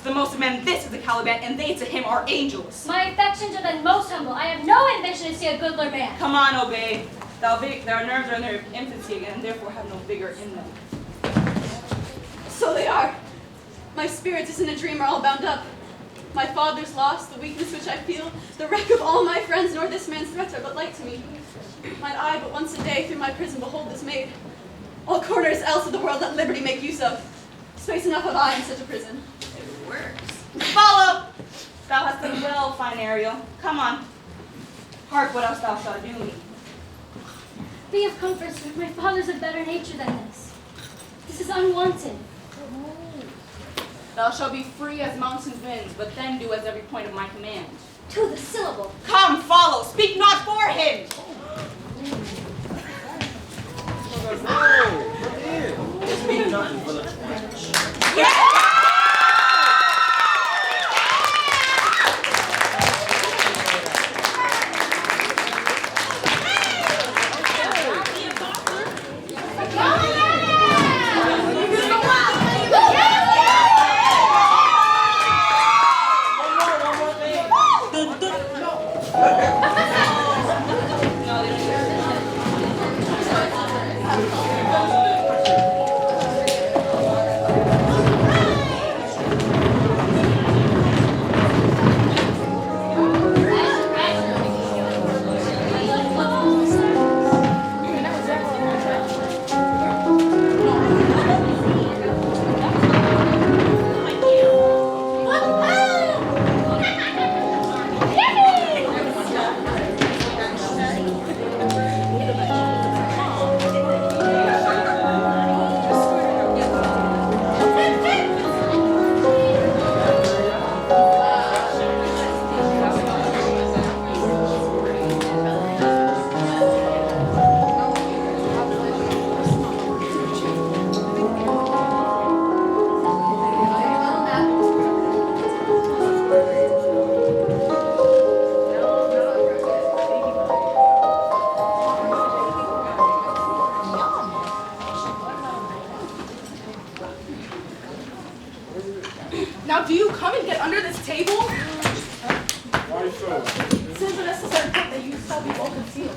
the most of men this is the Caliban, and they to him are angels. My affections are then most humble. I have no ambition to see a goodler man. Come on, obey. Their nerves are in their infancy again, and therefore have no vigor in them. So they are. My spirit is in a dream are all bound up. My father's loss, the weakness which I feel, the wreck of all my friends, nor this man's threats are but light to me. Might I but once a day through my prison behold this maid. All corners else of the world let liberty make use of. Space enough have I in such a prison. It works. Follow! Thou hast done well, fine Ariel. Come on. Hark what else thou shalt do me. Be of comfort, sir. My father's of better nature than this. This is unwanted. Thou shalt be free as mountain winds, but then do as every point of my command. To the syllable. Come, follow. Speak not for him. Speak nothing for the trench. Yeah! Now do you come and get under this table? Why so? Since the necessary point that you shall be well concealed.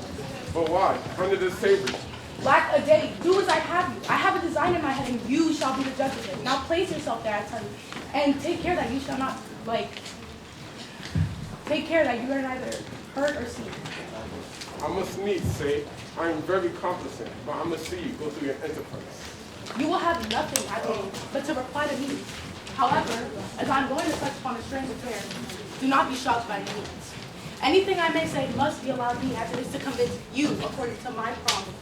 But why? Under this table. Lack a day, do as I have you. I have a design in my head and you shall be the judge of it. Now place yourself there, I tell you. And take care that you shall not, take care that you are neither heard or seen. I must needs say, I am very competent, but I must see you go through your enterprise. You will have nothing, I believe, but to reply to me. However, as I'm going to touch upon a strange affair, do not be shocked by any means. Anything I may say must be allowed me as it is to convince you according to my promise.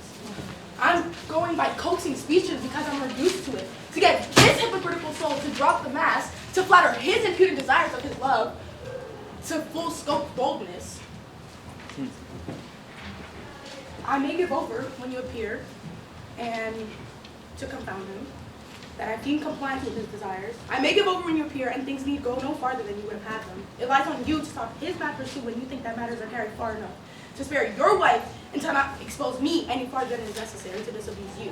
I'm going by coaxing speeches because I'm reduced to it, to get his hypocritical soul to drop the mask, to flatter his imputed desires of his love, to full scope boldness. I may give over when you appear, and to confound him, that I've deemed compliance with his desires. I may give over when you appear, and things need go no farther than you would have had them. It lies on you to stop his mad pursuit when you think that matters are carried far enough, to spare your wife and to not expose me any farther than is necessary to disobey you.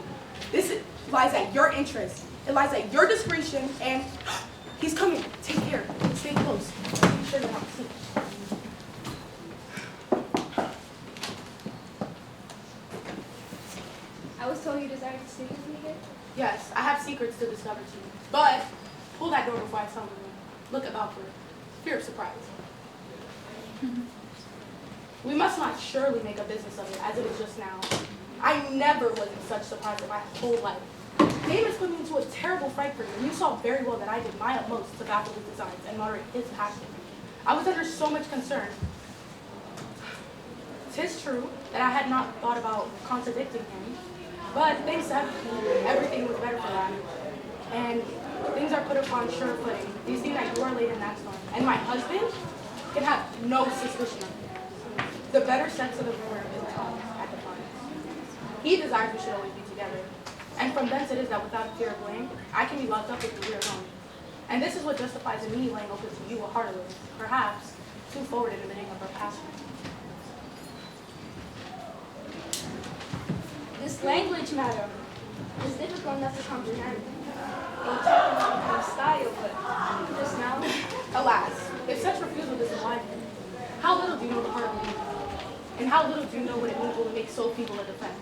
This lies at your interest. It lies at your discretion, and he's coming. Take care. Stay close. Be sure you're not seen. I was told you desired to speak with me here. Yes, I have secrets to discover to you. But pull that door before I tell you. Look about for fear of surprise. We must not surely make a business of it, as it is just now. I never was in such surprise in my whole life. Davis put me into a terrible fright for you, and you saw very well that I did my utmost to baffle his designs and moderate his passion. I was under so much concern. 'Tis true that I had not thought about contradicting him, but things said everything was better for that. And things are put upon sure footing. These things that you are laid in that storm. And my husband can have no suspicion of it. The better sense of the rumor is tongue at the front. He desires we should always be together. And from thence it is that without fear of blame, I can be locked up with you alone. And this is what justifies in me laying open to you a heart alone, perhaps too forward in the bidding of our passion. This language, madam, is difficult enough to comprehend. In talking of style, but just now how little do you know what it means when we make so feeble a defense.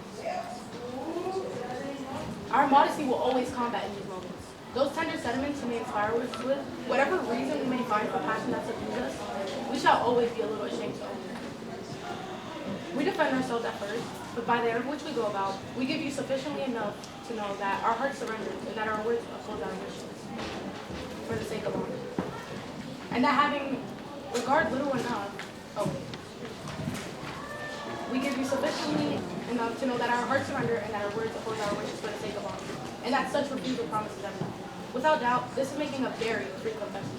Our modesty will always combat in these moments. Those tender sentiments you may inspire us with, whatever reason we may find for passion that subdues us, we shall always be a little ashamed to own it. We defend ourselves at first, but by the end of which we go about, we give you sufficiently enough to know that our hearts surrender and that our words uphold our wishes for the sake of honor. And that having regard little enough, we give you sufficiently enough to know that our hearts surrender and that our words uphold our wishes for the sake of honor. And that such refusal promises everything. Without doubt, this is making a very free confession.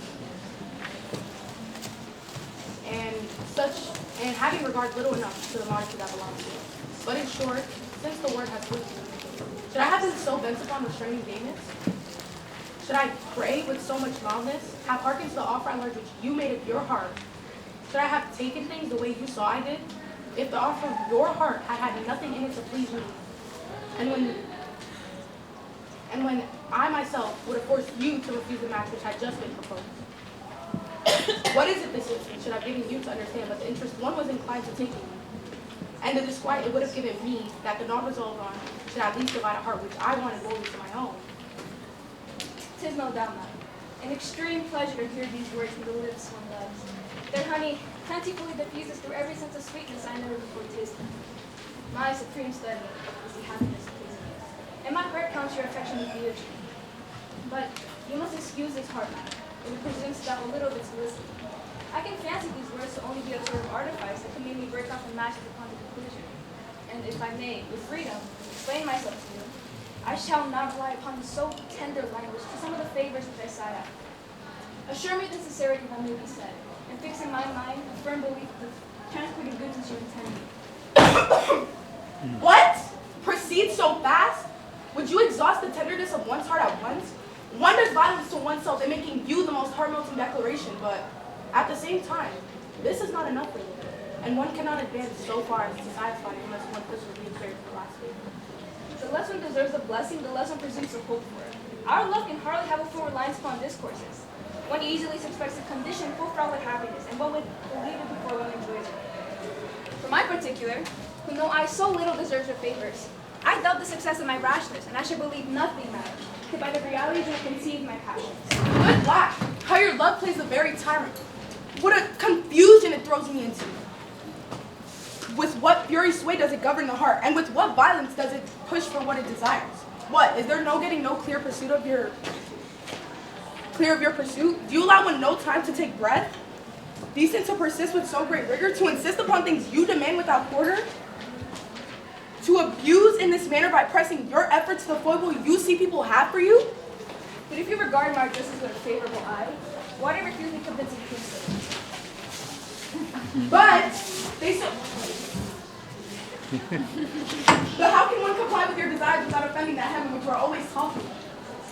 And having regard little enough to the modesty that belongs to us. But in short, since the word has wisdom, should I have been so bent upon restraining vagueness? Should I pray with so much mildness, have hearkened to the offer I learned which you made of your heart? Should I have taken things the way you saw I did? If the offer of your heart had had nothing in it to please me, and when I myself would have forced you to refuse the match which had just been proposed. What is it this instant should have given you to understand but the interest one was inclined to take in you? And the disquiet it would have given me that the not resolved on should at least divide a heart which I wanted wholly to my own. 'Tis no doubt, madam, an extreme pleasure to hear these words from the lips one loves. Their honey plentifully diffuses through every sense of sweetness I never before tasted. My supreme study is the happiness of pleasing you, and my heart counts your affection with beauty. But you must excuse this heart, madam, if it presumes to doubt a little of its wisdom. I can fancy these words to only be a sort of artifice that can make me break off and match it upon the conclusion. And if I may, with freedom, explain myself to you, I shall not rely upon so tender language to some of the favors which I sigh after. Assure me the sincerity that may be said, and fix in my mind a firm belief of the transporting goods which you intend me. What? Proceed so fast? Would you exhaust the tenderness of one's heart at once? One does violence to oneself in making you the most heart-melting declaration, but at the same time, this is not enough for you, and one cannot advance so far as to satisfy you unless one persevere to the last stage. The less one deserves the blessing, the less one presumes to hope for it. Our love can hardly have a full reliance upon discourses. One easily suspects a condition full fraught with happiness, and one would believe it before one enjoys it. For my particular, who know I so little deserves your favors, I doubt the success of my rashness, and I should believe nothing, madam, till by the realities you have conceived my passions. Good lack! How your love plays the very tyrant. What a confusion it throws me into. With what fury sway does it govern the heart, and with what violence does it push for what it desires? What, is there no clear of your pursuit? Do you allow one no time to take breath? Decent to persist with so great rigor, to insist upon things you demand without quarter? To abuse in this manner by pressing your efforts to the foible you see people have for you? But if you regard my justice with a favorable eye, why do you refuse me convincing you so? But how can one comply with your desires without offending that heaven which we're always talking about?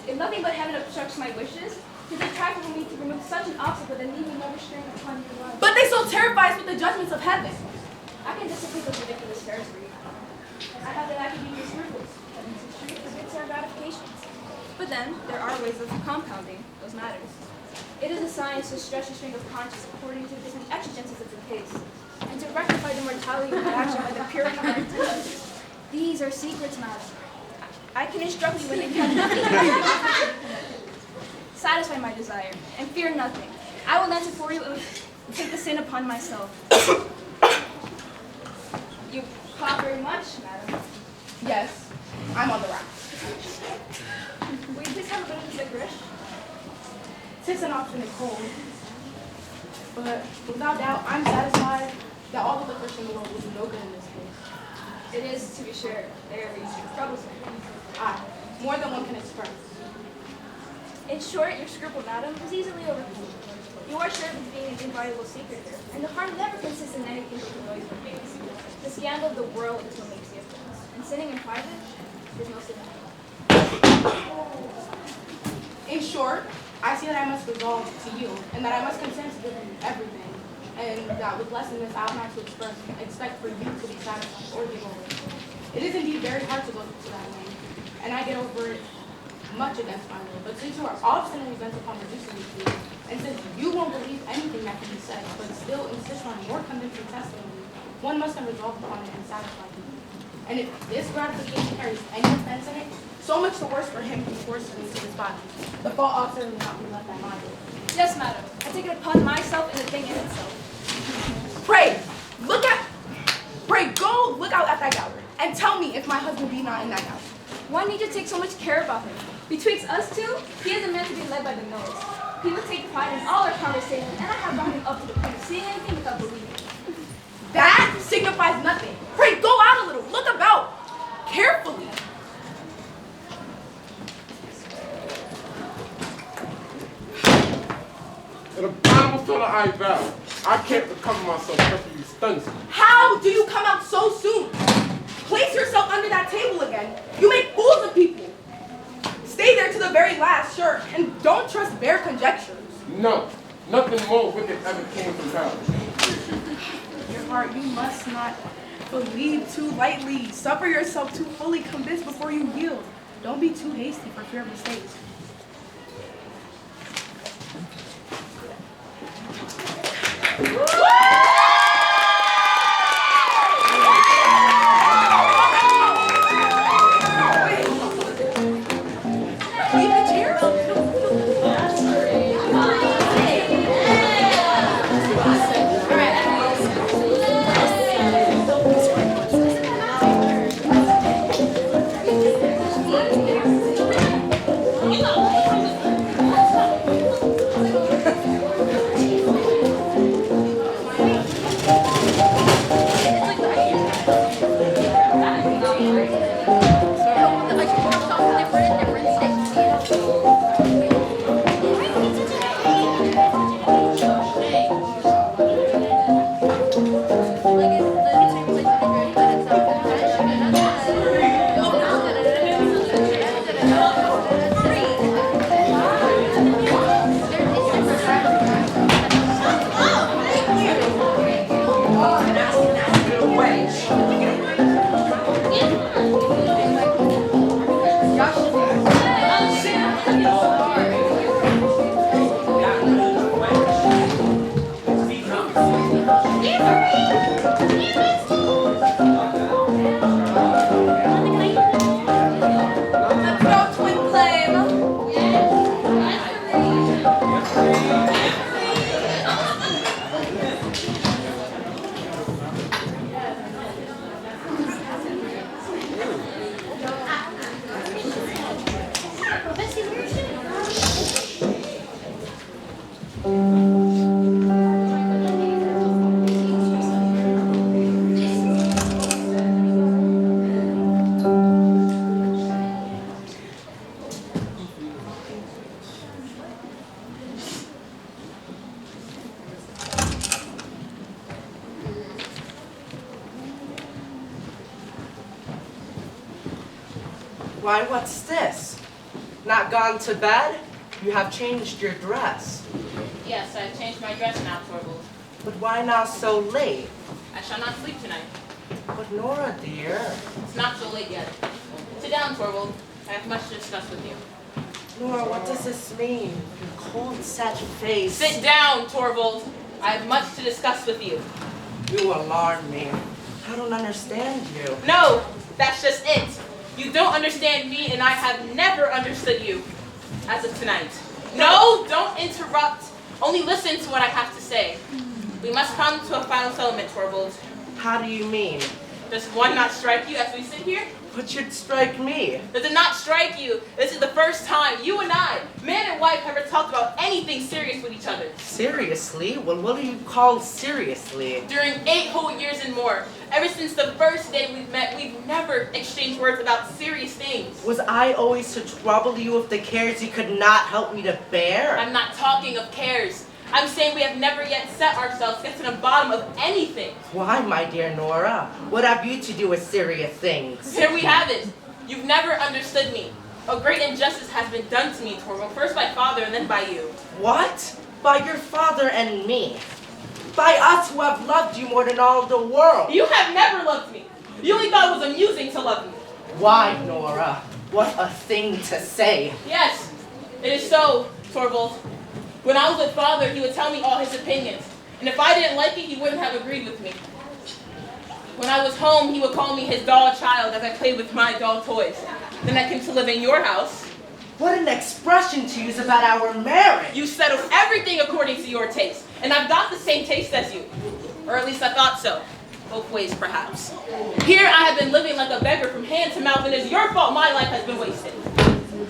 If nothing but heaven obstructs my wishes, it is trifling for me to remove such an obstacle that need me no restraint upon your love. But they so terrify us with the judgments of heaven. I can disapprove of ridiculous terrors for you. I have the academic scruples, heaven's history, as good our gratifications. But then, there are ways of compounding those matters. It is a science to stretch the string of conscience according to the different exigencies of the case, and to rectify the mortality of the action by the pure and our intentions. These are secrets, madam. I can instruct you when they can nothing. Satisfy my desire, and fear nothing. I will answer for you and take the sin upon myself. You cough very much, madam. Yes, I'm on the rack. Will you please have a bit of this licorice? 'Tis an obstinate cold. But without doubt, I'm satisfied that all the licorice in the world will do no good in this case. It is, to be sure, very troublesome. Aye, more than one can express. In short, your scruple, madam, is easily overcome. You are sure of it being an inviolable secret here, and the harm never consists in anything but the noise one makes. The scandal of the world is what makes the offense, and sinning in private is no sin at all. In short, I see that I must resolve to yield, and that I must consent to give you everything, and that with less than this, I will not to expect for you to be satisfied or give over. It is indeed very hard to go to that way, and I get over it much against my will. But since you are obstinately bent upon reducing me to you, and since you won't believe anything that can be said, but still insist on more convincing testimony, one must never resolve upon it and satisfy him. And if this gratification carries any offense in it, so much the worse for him who forces into his body. The fault ought certainly not be left at my door. Yes, madam. I take it upon myself and the thing in itself. Pray go look out at that gallery and tell me if my husband be not in that gallery. Why need you take so much care about him? Betwixt us two, he is a man to be led by the nose. He would take pride in all our conversations, and I have brought him up to the point of seeing anything without believing. That signifies nothing. Pray go out a little, look about carefully. In a Bible full of I vow, I can't recover myself after you stuns me. How do you come out so soon? Place yourself under that table again. You make fools of people. Stay there to the very last, sure, and don't trust bare conjectures. No, nothing more wicked ever came from hell. Your heart, you must not believe too lightly. Suffer yourself too fully convinced before you yield. Don't be too hasty for fear of mistakes. Why, what's this? Not gone to bed? You have changed your dress. Yes, I've changed my dress now, Torvald. But why now so late? I shall not sleep tonight. But Nora, dear. It's not so late yet. Sit down, Torvald. I have much to discuss with you. Nora, what does this mean? Your cold, set face. Sit down, Torvald. I have much to discuss with you. You alarm me. I don't understand you. No, that's just it. You don't understand me, and I have never understood you. As of tonight. No, don't interrupt. Only listen to what I have to say. We must come to a final settlement, Torvald. How do you mean? Does one not strike you as we sit here? What should strike me? Does it not strike you? This is the first time you and I, man and wife, have ever talked about anything serious with each other. Seriously? Well, what do you call seriously? During 8 whole years and more, ever since the first day we've met, we've never exchanged words about serious things. Was I always to trouble you with the cares you could not help me to bear? I'm not talking of cares. I'm saying we have never yet set ourselves get to the bottom of anything. Why, my dear Nora? What have you to do with serious things? Here we have it. You've never understood me. A great injustice has been done to me, Torvald, first by father and then by you. What? By your father and me? By us who have loved you more than all the world? You have never loved me. You only thought it was amusing to love me. Why, Nora? What a thing to say. Yes, it is so, Torvald. When I was with father, he would tell me all his opinions. And if I didn't like it, he wouldn't have agreed with me. When I was home, he would call me his doll child as I played with my doll toys. Then I came to live in your house. What an expression to use about our marriage. You settled everything according to your taste, and I've got the same taste as you. Or at least I thought so. Both ways, perhaps. Here I have been living like a beggar from hand to mouth, and it's your fault my life has been wasted.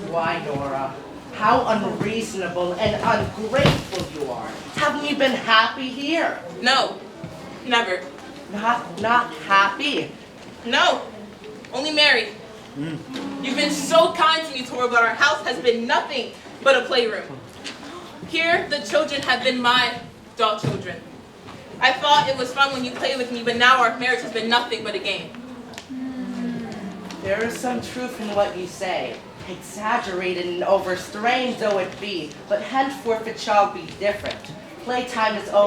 Why, Nora? How unreasonable and ungrateful you are. Haven't you been happy here? No, never. Not happy? No, only married. You've been so kind to me, Tora, but our house has been nothing but a playroom. Here, the children have been my doll children. I thought it was fun when you played with me, but now our marriage has been nothing but a game. There is some truth in what you say, exaggerated and overstrained though it be, but henceforth it shall be different. Playtime is over.